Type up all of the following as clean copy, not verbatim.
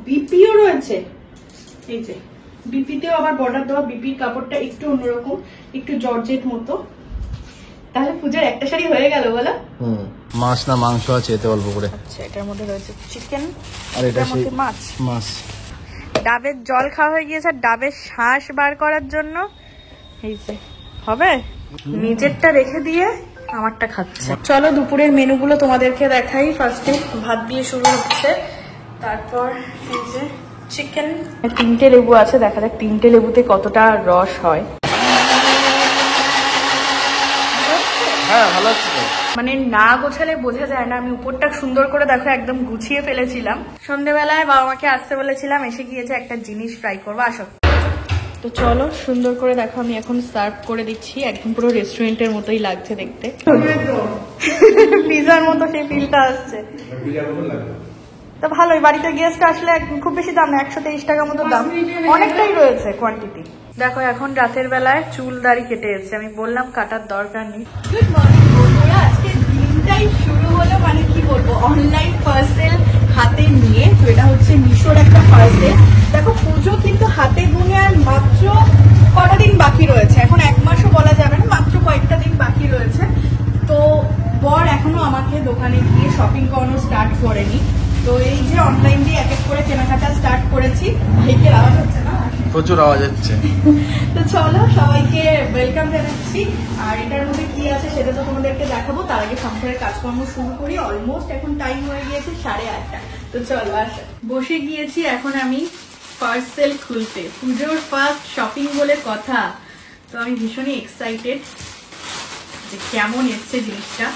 BPO রয়েছে, এই যে বিপিতেও আবার বর্ডার দেওয়া। বিপির কাপড়টা একটু অন্যরকম, একটু জর্জেট মতো। তাহলে পূজার একটা শাড়ি হয়ে গেল বলো। মাছ না মাংস আছে এতে অল্প করে। আচ্ছা, এটার মধ্যে রয়েছে চিকেন আর এটার মধ্যে মাছ। মাছ। ডাবের জল খাওয়া হয়ে গিয়েছে, ডাবের শ্বাস বার করার জন্য। এই যে হবে, নিজেরটা রেখে দিয়ে আমারটা খাচ্ছে। চলো দুপুরের মেনুগুলো তোমাদেরকে দেখাই। ফার্স্টে ভাত দিয়ে শুরু হচ্ছে, তারপর এই যে চিকেন। 3টে লেবু আছে, দেখা যাক 3টে লেবুতে কতটা রস হয়। হ্যাঁ ভালো আছে। মানে না গোছালে বোঝা যায় না। আমি উপরটা সুন্দর করে দেখো একদম গুছিয়ে ফেলেছিলাম। সন্ধ্যেবেলায় বাবা মাকে আসতে বলেছিলাম, এসে গিয়েছে। একটা জিনিস ফ্রাই করবো, আসো। তো চলো সুন্দর করে দেখো, আমি এখন সার্ভ করে দিচ্ছি। একদম পুরো রেস্টুরেন্টের মতোই লাগছে দেখতে। পিজার মতো সেই ফিলটা আসছে। তো ভালোই, বাড়িতে গেস্ট আসলে খুব বেশি দাম না, 123 টাকা মতো দাম। অনেকটাই রয়েছে কোয়ান্টিটি। দেখো এখন রাতের বেলায় চুল দাড়ি কেটে এসেছে। আমি বললাম কাটার দরকার নেই। গুড মর্নিং বন্ধুরা, আজকে দিনটাই শুরু হলো মানে কি বলবো, অনলাইন পার্সেল হাতে নিয়ে। তো এটা হচ্ছে মিশোর একটা পার্সেল। দেখো পুজো কিন্তু হাতে গুনে আর মাত্র কটা দিন বাকি রয়েছে। এখন 1 মাসও বলা যাবে না, মাত্র কয়েকটা দিন বাকি রয়েছে। তো বর এখনো আমাকে দোকানে গিয়ে শপিং করানো স্টার্ট করেনি। তো এই যে অনলাইন দিয়ে এক এক করে কেনাকাটা স্টার্ট করেছি। ভাইকের আওয়াজ হচ্ছে না? প্রচুর আওয়াজ হচ্ছে। তো চলো সবাইকে ওয়েলকাম জানাচ্ছি। আর এটার মধ্যে কি আছে সেটা তো তোমাদেরকে দেখাবো। তার আগে সংসারের কাজকর্ম শুরু করি। অলমোস্ট এখন টাইম হয়ে গিয়েছে 8:30। তো চলো বসে গিয়েছি এখন আমি পার্সেল খুলতে। পুজোর ফার্স্ট শপিং বলে কথা। তো আমি ভীষণই এক্সাইটেড যে কেমন এসছে জিনিসটা।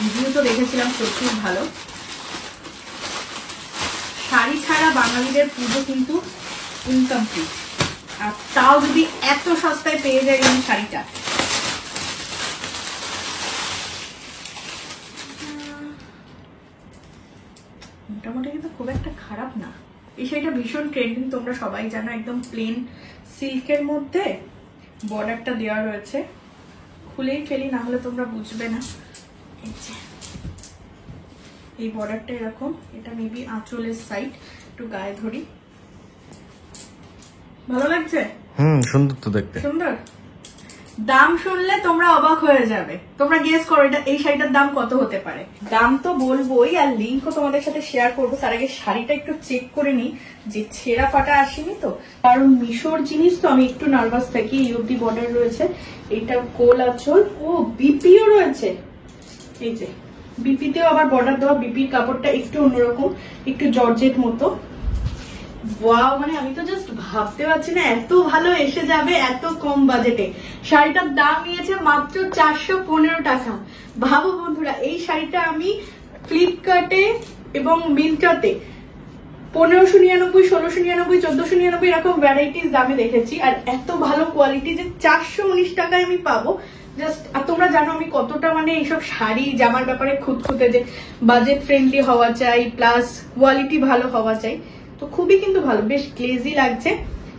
রিভিউ তো দেখেছিলাম প্রচুর ভালো। শাড়ি ছাড়া বাঙালিদের পুজো কিন্তু ইনকমপ্লিট। আর তাও যদি এত সস্তায় পেয়ে যায় এই শাড়িটা। মোটামুটি কিন্তু খুব একটা খারাপ না। এই শাড়িটা ভীষণ ট্রেন্ডিং, তোমরা সবাই জানো। একদম প্লেন সিল্কের মধ্যে বর্ডারটা দেওয়া রয়েছে। খুলেই ফেলি, না হলে তোমরা বুঝবে না। এই বর্ডারটা এরকম। এটা মেবি আঁচলের সাইড। একটু গায়ে ধরি। ভালো লাগছে? সুন্দর তো দেখতে। সুন্দর। দাম শুনলে তোমরা অবাক হয়ে যাবে। তোমরা গেস করো এটা এই শাড়িটার দাম কত হতে পারে। দাম তো বলবোই, আর লিঙ্কও তোমাদের সাথে শেয়ার করবো। তার আগে শাড়িটা একটু চেক করে নি যে ছেঁড়া ফাটা আসেনি তো। কারণ মিশোর জিনিস তো আমি একটু নার্ভাস থাকি। এই অব্দি বর্ডার রয়েছে, এটা কোল আঁচল। ও বিপিও রয়েছে, এই যে বিপিতেও আবার বর্ডার দেওয়া। বিপির কাপড়টা একটু অন্যরকম, একটু জর্জেট মতো। ওয়াও, মানে আমি তো জাস্ট ভাবতে পারছি না এত ভালো এসে যাবে এত কম বাজেটে। শাড়িটার দাম নিয়েছে মাত্র 415 টাকা। ভাবো বন্ধুরা, এই শাড়িটা আমি ফ্লিপকার্টে এবং মিন্ত্রাতে 1599, 1699, 1499 এরকম ভ্যারাইটিস দামে দেখেছি। আর এত ভালো কোয়ালিটি যে 419 টাকায় আমি পাবো জাস্ট। আর তোমরা জানো আমি কতটা মানে এইসব শাড়ি জামার ব্যাপারে খুঁতখুঁতে, যে বাজেট ফ্রেন্ডলি হওয়া চাই প্লাস কোয়ালিটি ভালো হওয়া চাই। তো খুবই কিন্তু ভালো, বেশ গ্লেজি লাগছে।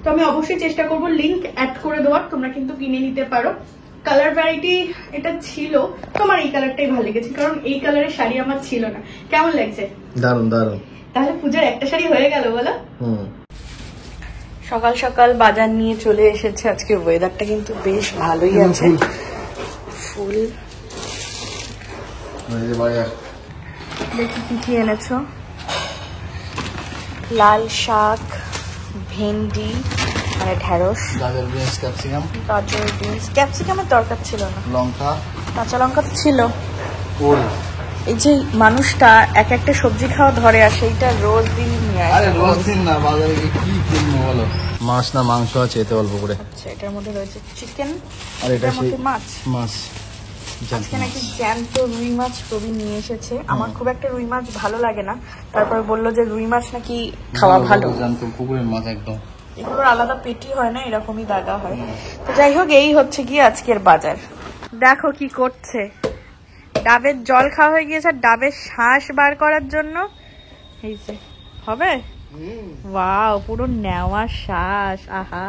তো আমি অবশ্যই চেষ্টা করবো লিঙ্ক অ্যাড করে দেওয়ার, তোমরা কিন্তু কিনে নিতে পারো। কালার ভ্যারাইটি এটা ছিল, তোমার এই কালারটাই ভালো লেগেছে, কারণ এই কালারের শাড়ি আমার ছিল না। কেমন লাগছে? দারুন দারুন। তাহলে পূজার একটা শাড়ি হয়ে গেল বলো। সকাল সকাল বাজার নিয়ে চলে এসেছে। আজকে ওয়েদারটা কিন্তু বেশ ভালোই আছে। ফুল দেখি কি কি এনেছো। লাল শাক, ভেন্ডি মানে ঢেঁড়স, গাজর বিনস ক্যাপসিকাম। গাজর বিনস, ক্যাপসিকামের দরকার ছিল না, লঙ্কা, কাঁচা লঙ্কা তো ছিল। ওল। এই যে মানুষটা এক একটা সবজি খাওয়া ধরে আসে, এইটা রোজ দিন নিয়ে আসে। আরে রোজ দিন না, বাজারে গিয়ে কি কিনবো বলো। মাছ না মাংস আছে এতে অল্প করে। আচ্ছা, এটার মধ্যে রয়েছে চিকেন আর এটার মধ্যে মাছ। মাছ আজকে নাকি জ্যান্ত রুই মাছ প্রবীণ নিয়ে এসেছে। আমার খুব একটা রুই মাছ ভালো লাগে না, তারপর বললো যে রুই মাছ নাকি খাওয়া ভালো। জ্যান্ত পুকুরের মাছ একদম। এগুলোর আলাদা পেটি হয় না, এরকমই দাগা হয়। তো যাই হোক, এই হচ্ছে গিয়ে আজকের বাজার। দেখো কি করছে, ডাবের জল খাওয়া হয়ে গিয়েছে, ডাবের শ্বাস বার করার জন্য। এই যে হবে, ওয়াও, পুরো নেওয়া শ্বাস। আহা,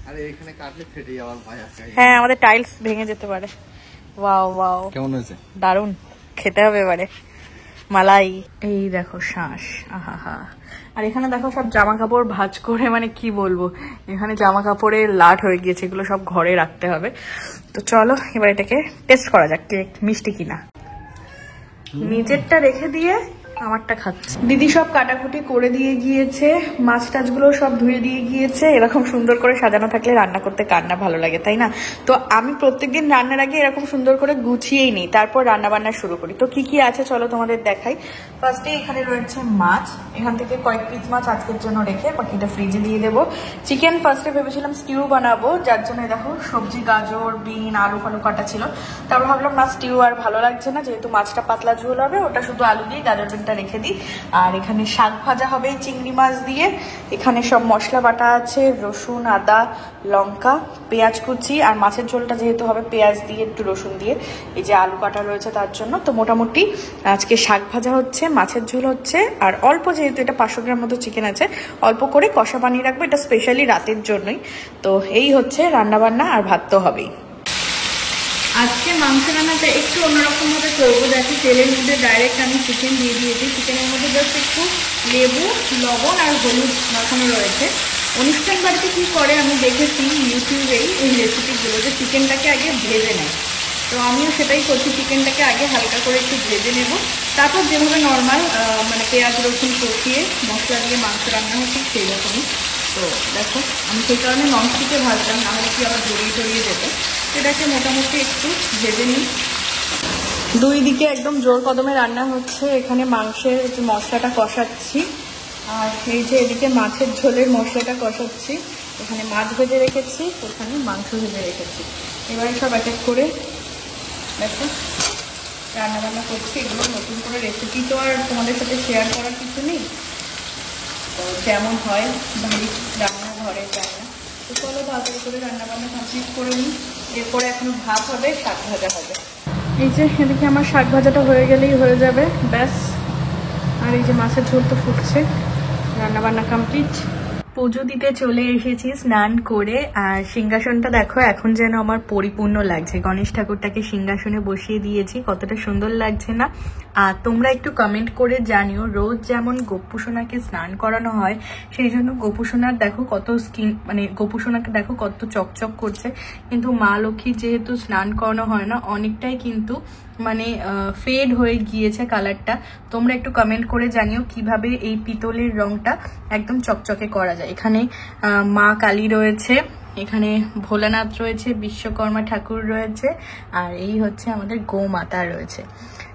আরে এখানে কাটলে ফেটে যাওয়ার ভয় আছে। হ্যাঁ, আমাদের টাইলস ভেঙে যেতে পারে। ওয়াও ওয়াও, কেমন হয়েছে? দারুন, খেতে হবে এবারে। মালাই। এই দেখো শাঁস, আহা। আর এখানে দেখো সব জামা কাপড় ভাঁজ করে, মানে কি বলবো, এখানে জামা কাপড়ে লাট হয়ে গিয়েছে, এগুলো সব ঘরে রাখতে হবে। তো চলো এবার এটাকে টেস্ট করা যাক কেক মিষ্টি কিনা। নিজেরটা রেখে দিয়ে আমারটা খাচ্ছে। দিদি সব কাটাকুটি করে দিয়ে গিয়েছে, মাছ টাছগুলো সব ধুয়ে দিয়ে গিয়েছে। এরকম সুন্দর করে সাজানো থাকলে রান্না করতে কার না ভালো লাগে, তাই না? তো আমি প্রত্যেকদিন রান্নার আগে এরকম সুন্দর করে গুছিয়েই নিই, তারপর রান্না বান্না শুরু করি। তো কি কি আছে চলো তোমাদের দেখাই। ফার্স্টে এখানে রয়েছে মাছ, এখান থেকে কয়েক পিস মাছ আজকের জন্য রেখে বাকিটা ফ্রিজে দিয়ে দেবো। চিকেন ফার্স্টে ভেবেছিলাম স্টিউ বানাবো, যার জন্য দেখো সবজি গাজর বিন আলু ফালু কাটা ছিল। তারপর ভাবলাম না, স্টিউ আর ভালো লাগছে না, যেহেতু মাছটা পাতলা ঝোল হবে, ওটা শুধু আলু দিয়ে গাজর বিনটা রেখে দিই। আর এখানে শাক ভাজা হবে চিংড়ি মাছ দিয়ে। এখানে সব মশলা বাটা আছে, রসুন আদা লঙ্কা পেঁয়াজ কুচি, আর মাছের ঝোলটা যেহেতু হবে পেঁয়াজ দিয়ে একটু রসুন দিয়ে, এই যে আলু কাটা রয়েছে তার জন্য। তো মোটামুটি আজকে শাক ভাজা হচ্ছে, মাছের ঝোল হচ্ছে, আর অল্প, যেহেতু এটা 500 গ্রাম মতো চিকেন আছে, অল্প করে কষা বানিয়ে রাখবো, এটা স্পেশালি রাতের জন্যই। তো এই হচ্ছে রান্না বান্না, আর ভাত তো হবেই। আজকে মাংস রান্নাটা একটু অন্যরকম ভাবে করবো। দেখি তেলের মধ্যে ডাইরেক্ট আমি চিকেন দিয়ে দিয়েছি, চিকেনের মধ্যে জাস্ট একটু লেবু লবণ আর হলুদ মাখানো রয়েছে। অনুষ্ঠান বাড়িতে কি করে আমি দেখেছি ইউটিউবেই এই রেসিপিগুলো, যে চিকেনটাকে আগে ভেজে নেয়। তো আমিও সেটাই করছি, চিকেনটাকে আগে হালকা করে একটু ভেজে নেব, তারপর যেভাবে নর্মাল মানে পেঁয়াজ রসুন কষিয়ে মশলা দিয়ে মাংস রান্না হচ্ছে সেই রকমই। তো দেখো আমি সেই কারণে ননস্টিকে ভাজলাম, নাহলে কি আবার জড়িয়ে টড়িয়ে যেত। এটাকে মোটামুটি একটু ভেজে নিই। দুই দিকে একদম জোর কদমে রান্না হচ্ছে। এখানে মাংসের যে মশলাটা কষাচ্ছি, আর এই যে এদিকে মাছের ঝোলের মশলাটা কষাচ্ছি। এখানে মাছ ভেজে রেখেছি, ওখানে মাংস ভেজে রেখেছি। এবারে সব এক এক করে দেখো রান্না বান্না করছি। এগুলো নতুন করে রেসিপি তো আর তোমাদের সাথে শেয়ার করার কিছু নেই, তো যেমন হয় বাড়ির রান্না ঘরে রান্না। তো চলো তাড়াতাড়ি করে রান্না বান্না কমপ্লিট করে নিই। এরপরে এখন ভাত হবে, শাক ভাজা হবে। এই যে এদিকে আমার শাক ভাজাটা হয়ে গেলেই হয়ে যাবে, ব্যাস। আর এই যে মাছের ঝোল তো ফুটছে, রান্না বান্না কমপ্লিট। পুজো দিতে চলে এসেছি স্নান করে, আর সিংহাসনটা দেখো এখন যেন আমার পরিপূর্ণ লাগছে। গণেশ ঠাকুরটাকে সিংহাসনে বসিয়ে দিয়েছি, কতটা সুন্দর লাগছে না? আর তোমরা একটু কমেন্ট করে জানিও, রোজ যেমন গোপুসোনাকে স্নান করানো হয়, সেই জন্য গোপুসোনার দেখো কত স্কিন, মানে গোপুসোনাকে দেখো কত চকচক করছে। কিন্তু মা লক্ষ্মীর যেহেতু স্নান করানো হয় না, অনেকটাই কিন্তু মানে ফেড হয়ে গিয়েছে কালারটা। তোমরা একটু কমেন্ট করে জানিও কিভাবে এই পিতলের রংটা একদম চকচকে করা যায়। এখানে মা কালী রয়েছে, এখানে ভোলানাথ রয়েছে, বিশ্বকর্মা ঠাকুর রয়েছে, আর এই হচ্ছে আমাদের গোমাতা রয়েছে।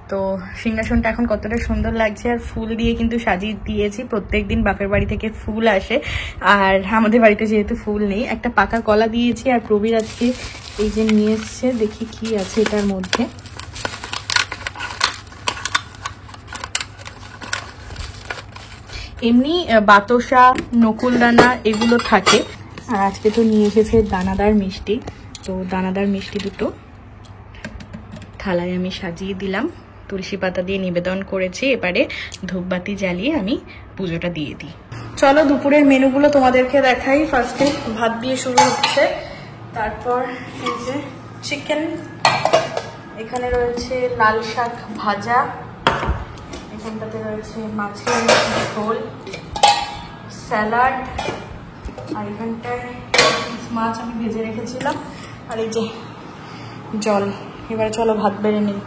তো সিংহাসনটা এখন কতটা সুন্দর লাগছে, আর ফুল দিয়ে কিন্তু সাজিয়ে দিয়েছি। প্রত্যেকদিন বাপের বাড়ি থেকে ফুল আসে, আর আমাদের বাড়িতে যেহেতু ফুল নেই, একটা পাকা কলা দিয়েছি। আর প্রবীর আজকে এই যে নিয়ে এসছে, দেখি কি আছে এটার মধ্যে। এমনি বাতাসা নকুলদানা এগুলো থাকে, আর আজকে তো নিয়ে এসেছে দানাদার মিষ্টি। তো দানাদার মিষ্টি দুটো থালায় আমি সাজিয়ে দিলাম, তুলসী পাতা দিয়ে নিবেদন করেছি। এবারে ধূপবাতি জ্বালিয়ে আমি পুজোটা দিয়ে দিই। চলো দুপুরের মেনুগুলো তোমাদেরকে দেখাই। ফার্স্টে ভাত দিয়ে শুরু হচ্ছে, তারপর এই যে চিকেন, এখানে রয়েছে লাল শাক ভাজা, এখানটাতে রয়েছে মাছের ঝোল, স্যালাড, আর এখানটায় মাছ আমি ভেজে রেখেছিলাম, আর এই যে জল। এবারে চলো ভাত বেড়ে নিই।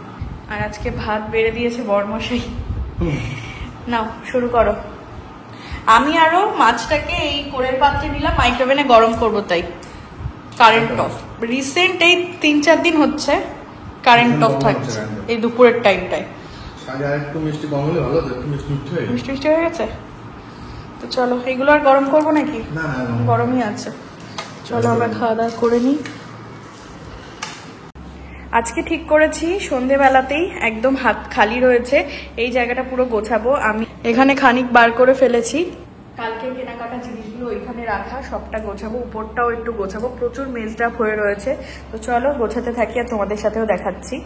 আর আজকে ভাত বেড়ে দিয়েছে বরমশাই। নাও শুরু করো। আমি আরো মাছটাকে এই কোরের পাত্রে নিলাম, মাইক্রোওভেনে গরম করবো, তাই কারেন্ট অফ। রিসেন্ট এই 3-4 দিন হচ্ছে কারেন্ট অফ থাকছে এই দুপুরের টাইমটায়। মিষ্টি মিষ্টি হয়ে গেছে। তো চলো এগুলো আর গরম করবো নাকি? গরমই আছে। চলো আমরা খাওয়া দাওয়া করে নিই। আজকে ঠিক করেছি সন্ধেবেলাতেই একদম হাত খালি রয়েছে, এই জায়গাটা পুরো গোছাবো। আমি এখানে খানিক বার করে ফেলেছি, কালকে কেনাকাটা জিনিসগুলো ওইখানে রাখা, সবটা গোছাবো, উপরটাও একটু গোছাবো। প্রচুর মেজডাপ হয়ে রয়েছে। তো চলো গোছাতে থাকি, আর তোমাদের সাথেও দেখাচ্ছি।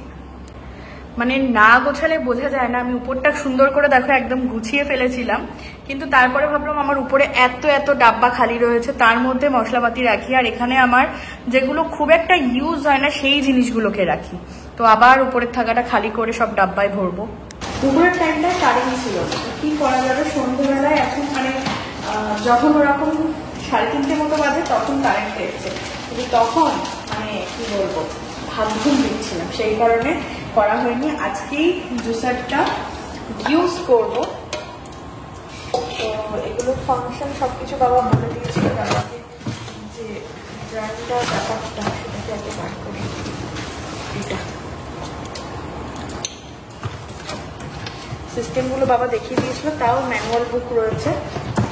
মানে না গোছালে বোঝা যায় না। আমি উপরটা সুন্দর করে দেখো একদম গুছিয়ে ফেলেছিলাম, কিন্তু তারপরে ভাবলাম আমার উপরে এত এত ডাব্বা খালি রয়েছে, তার মধ্যে মশলাপাতি রাখি, আর এখানে আমার যেগুলো খুব একটা ইউজ হয় না সেই জিনিসগুলোকে রাখি। তো আবার উপরের থাকাটা খালি করে সব ডাব্বায় ভরবো। দুপুরের টাইমটা কারেন্ট ছিল না, কি করা যাবে, সন্ধ্যেবেলায় এখন মানে যখন ওরকম 3:30 মতো বাজে তখন কারেন্ট এসছে, কিন্তু তখন মানে কি বলবো ভাত ঘুম দিচ্ছিলাম, সেই কারণে করা হয়নি। আজকেই জুসারটা ইউজ করব। তো এগুলো ফাংশন সবকিছু বাবা বলে দিয়েছিল আমাকে, যে ব্র্যান্ডটা ব্যাপারটা সেটাকে আগে বার করি। এটা সিস্টেমগুলো বাবা দেখিয়ে দিয়েছিল, তাও ম্যানুয়াল বুক রয়েছে,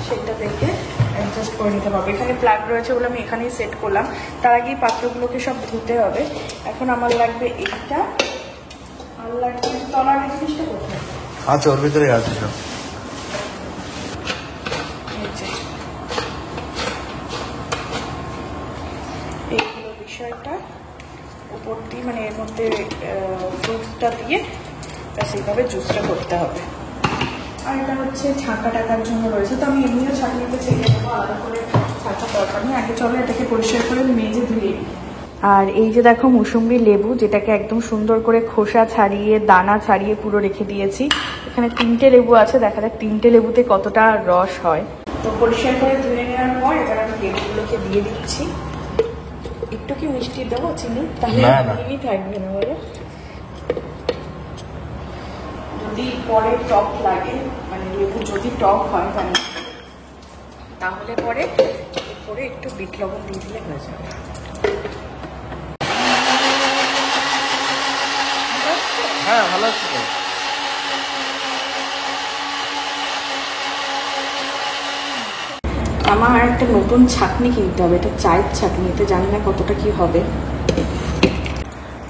সেটা দেখে অ্যাডজাস্ট করে নিতে হবে। এখানে প্লাগ রয়েছে বলে আমি এখানেই সেট করলাম। তার আগেই পাত্রগুলোকে সব ধুতে হবে। এখন আমার লাগবে এইটা, আর লাগবে তলার এই জিনিসটা কোথায় আচ্ছা, ওর ভিতরে আছে সব। এইগুলো বিষয়টা উপর দিয়ে মানে এর মধ্যে ফ্রুটসটা দিয়ে ব্যাস এইভাবে জুসটা করতে হবে। আর এটা হচ্ছে ছাঁকা টাকার জন্য রয়েছে, তো আমি এমনিও ছাঁকনিতে ছেড়ে দেবো, আলাদা করে ছাঁকা দরকার নেই। আগে চলো এটাকে পরিষ্কার করে মেজে ধুয়ে নিই। আর এই যে দেখো মুসুম্বি লেবু, যেটাকে একদম সুন্দর করে খোসা ছাড়িয়ে দানা ছাড়িয়ে পুরো রেখে দিয়েছি। এখানে 3টে লেবু আছে, দেখা যাক 3টে লেবুতে কতটা রস হয়। তো পরিষ্কার করে ধুয়ে নেওয়ার পর এবার আমি লেবুগুলোকে দিয়ে দিচ্ছি। একটু কি মিষ্টি দেবো, চিনি? তাহলে চিনি থাকবে না বলে, যদি পরে টক লাগে মানে লেবু যদি টক হয় তাহলে পরে একটু বিট লবণ দিয়ে দিলে হয়ে যাবে। হ্যাঁ, ভালো আছে তো। আমার একটা নতুন ছাঁকনি কিনতে হবে, এটা চায়ের ছাঁকনি, এতে জানি না কতটা কি হবে।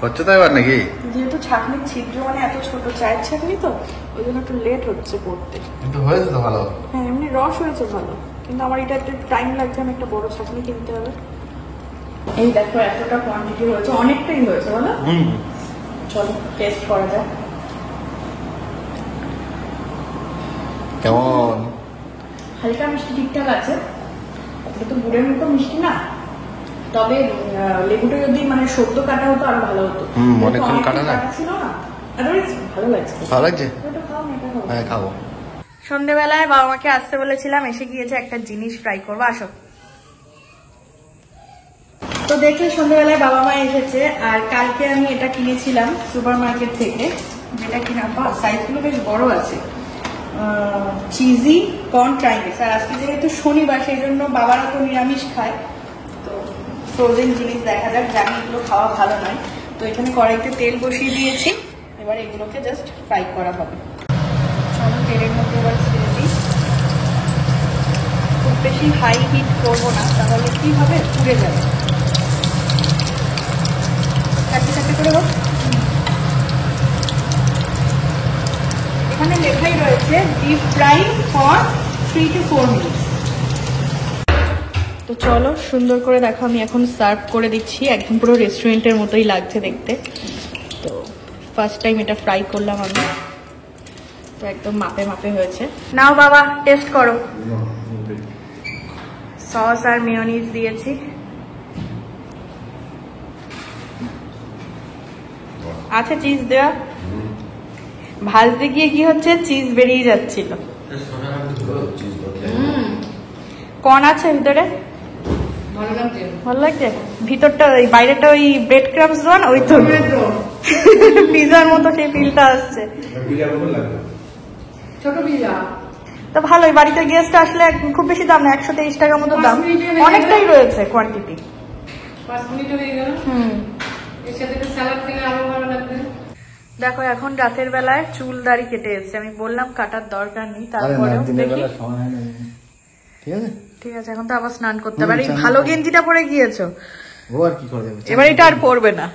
হচ্ছে তো এবার নাকি? যেহেতু ছাঁকনির ছিদ্র মানে এত ছোট চায়ের ছাঁকনি, তো ওই জন্য একটু লেট হচ্ছে পড়তে। কিন্তু হয়েছে তো ভালো। হ্যাঁ, এমনি রস হয়েছে ভালো, কিন্তু আমার এটা একটু টাইম লাগছে, আমি একটা বড় ছাঁকনি কিনতে হবে। এই দেখো এতটা কোয়ান্টিটি হয়েছে, অনেকটাই হয়েছে বলো। চলো টেস্ট করা যাক। কেমন? হালকা মিষ্টি ঠিকঠাক আছে, এটা তো গুড়ের মতো মিষ্টি না, তবে লেবুটা যদি মানে সদ্য কাটা হতো আরো ভালো হতো। অনেকক্ষণ কাটা না ছিল না, আদারওয়াইজ ভালো লাগছে। ভালো লাগছে? এটা খাও না, এটা খাও। হ্যাঁ, খাবো। সন্ধ্যেবেলায় বাবা মাকে আসতে বলেছিলাম, এসে গিয়েছে, একটা জিনিস ফ্রাই করবো, আসো। তো দেখলে সন্ধ্যেবেলায় বাবা মা এসেছে, আর কালকে আমি এটা কিনেছিলাম সুপার মার্কেট থেকে, যেটা কিনা সাইজগুলো বেশ বড় আছে, চিজি কর্ন ট্রাইমিক্স। আর আজকে যেহেতু শনিবার, সেই জন্য বাবারা তো নিরামিষ খায়, তো ফ্রোজেন জিনিস দেখা যাক, জানি এগুলো খাওয়া ভালো নয়। তো এখানে কড়াইতে তেল বসিয়ে দিয়েছি, এবার এগুলোকে জাস্ট ফ্রাই করা হবে। চলো তেলের মধ্যে এবার ছেড়ে দিই। খুব বেশি হাই হিট করবো না, তাহলে কি হবে, পুড়ে যাবে। চারটে চারটে করে হোক। এখানে লেখাই রয়েছে deep fry for 3 to 4 minutes. তো চলো সুন্দর করে দেখো, আমি এখন সার্ভ করে দিচ্ছি, একদম পুরো রেস্টুরেন্টের মতোই লাগছে দেখতে। তো ফার্স্ট টাইম এটা ফ্রাই করলাম আমি, তো একদম মাপে মাপে হয়েছে। নাও বাবা টেস্ট করো। সস আর মেয়োনিজ দিয়েছি, আছে চিজ দেওয়া, ভাজতে গিয়ে কি হচ্ছে চিজ বেরিয়ে যাচ্ছিল। কর্ন আছে ভিতরে, ভালো লাগছে। ভিতরটা ওই বাইরেটা ওই ব্রেড ক্রাম্বস দেওয়া না, ওই তো পিজার মতো সেই ফিলটা আসছে। ছোট পিজা তো ভালোই, বাড়িতে গেস্ট আসলে খুব বেশি দাম না, 123 টাকা মতো দাম, অনেকটাই রয়েছে কোয়ান্টিটি। 5 মিনিট হয়ে গেল। এর সাথে একটা স্যালাড খেলে আরো ভালো লাগবে। দেখো এখন রাতের বেলায় চুল দাড়ি কেটে এসছে, আমি বললাম কাটার দরকার নেই, তারপরেও দেখি। ঠিক আছে, এখন তো আবার স্নান করতে হবে। আর এই ভালো গেঞ্জিটা পরে গিয়েছো, ও আর কি করে যাবে, এবার এটা আর পরবে না।